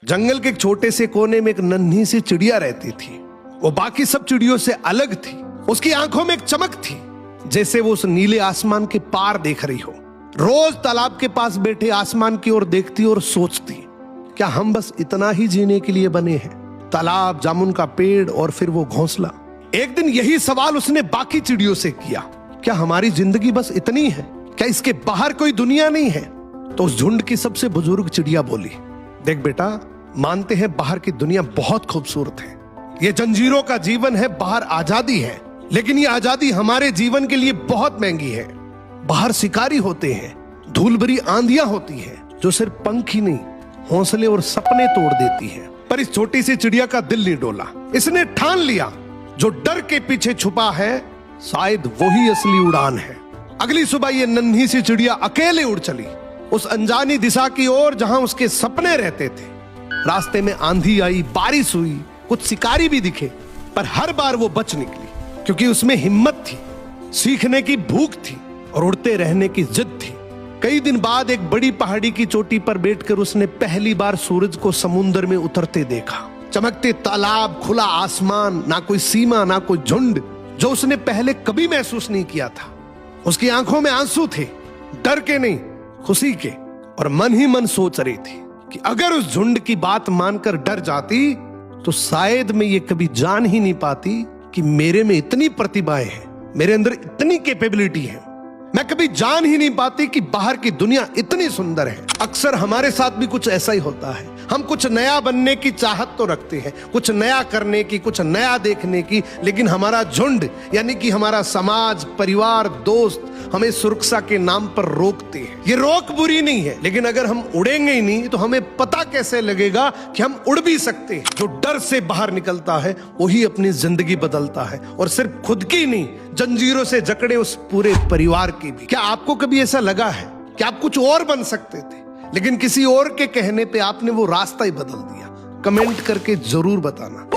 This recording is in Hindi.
जंगल के एक छोटे से कोने में एक नन्ही सी चिड़िया रहती थी। वो बाकी सब चिड़ियों से अलग थी। उसकी आंखों में एक चमक थी, जैसे वो उस नीले आसमान के पार देख रही हो। रोज तालाब के पास बैठे आसमान की ओर देखती और सोचती, क्या हम बस इतना ही जीने के लिए बने हैं? तालाब, जामुन का पेड़ और फिर वो घोंसला। एक दिन यही सवाल उसने बाकी चिड़ियों से किया, क्या हमारी जिंदगी बस इतनी है? क्या इसके बाहर कोई दुनिया नहीं है? तो उस झुंड की सबसे बुजुर्ग चिड़िया बोली, देख बेटा, मानते हैं बाहर की दुनिया बहुत खूबसूरत है, ये जंजीरों का जीवन है, बाहर आजादी है, लेकिन ये आजादी हमारे जीवन के लिए बहुत महंगी है। बाहर शिकारी होते हैं, धूल भरी आंधियां होती है जो सिर्फ पंख ही नहीं, हौसले और सपने तोड़ देती है। पर इस छोटी सी चिड़िया का दिल नहीं डोला। इसने ठान लिया, जो डर के पीछे छुपा है शायद वही असली उड़ान है। अगली सुबह ये नन्ही सी चिड़िया अकेले उड़ चली उस अनजानी दिशा की ओर जहां उसके सपने रहते थे। रास्ते में आंधी आई, बारिश हुई, कुछ शिकारी भी दिखे, पर हर बार वो बच निकली, क्योंकि उसमें हिम्मत थी, सीखने की भूख थी और उड़ते रहने की जिद थी। कई दिन बाद एक बड़ी पहाड़ी की चोटी पर बैठकर उसने पहली बार सूरज को समुद्र में उतरते देखा। चमकते तालाब, खुला आसमान, ना कोई सीमा, ना कोई झुंड, जो उसने पहले कभी महसूस नहीं किया था। उसकी आंखों में आंसू थे, डर के नहीं, खुशी के, और मन ही मन सोच रही थी कि अगर उस झुंड की बात मानकर डर जाती तो शायद मैं ये कभी जान ही नहीं पाती कि मेरे में इतनी प्रतिभाएं हैं, मेरे अंदर इतनी कैपेबिलिटी है। मैं कभी जान ही नहीं पाती कि बाहर की दुनिया इतनी सुंदर है। अक्सर हमारे साथ भी कुछ ऐसा ही होता है। हम कुछ नया बनने की चाहत तो रखते हैं, कुछ नया करने की, कुछ नया देखने की, लेकिन हमारा झुंड यानी कि हमारा समाज, परिवार, दोस्त हमें सुरक्षा के नाम पर रोकते हैं। ये रोक बुरी नहीं है, लेकिन अगर हम उड़ेंगे ही नहीं तो हमें पता कैसे लगेगा कि हम उड़ भी सकते हैं। जो डर से बाहर निकलता है वही अपनी जिंदगी बदलता है, और सिर्फ खुद की नहीं, जंजीरों से जकड़े उस पूरे परिवार की भी। क्या आपको कभी ऐसा लगा है कि आप कुछ और बन सकते थे, लेकिन किसी और के कहने पे आपने वो रास्ता ही बदल दिया? कमेंट करके जरूर बताना।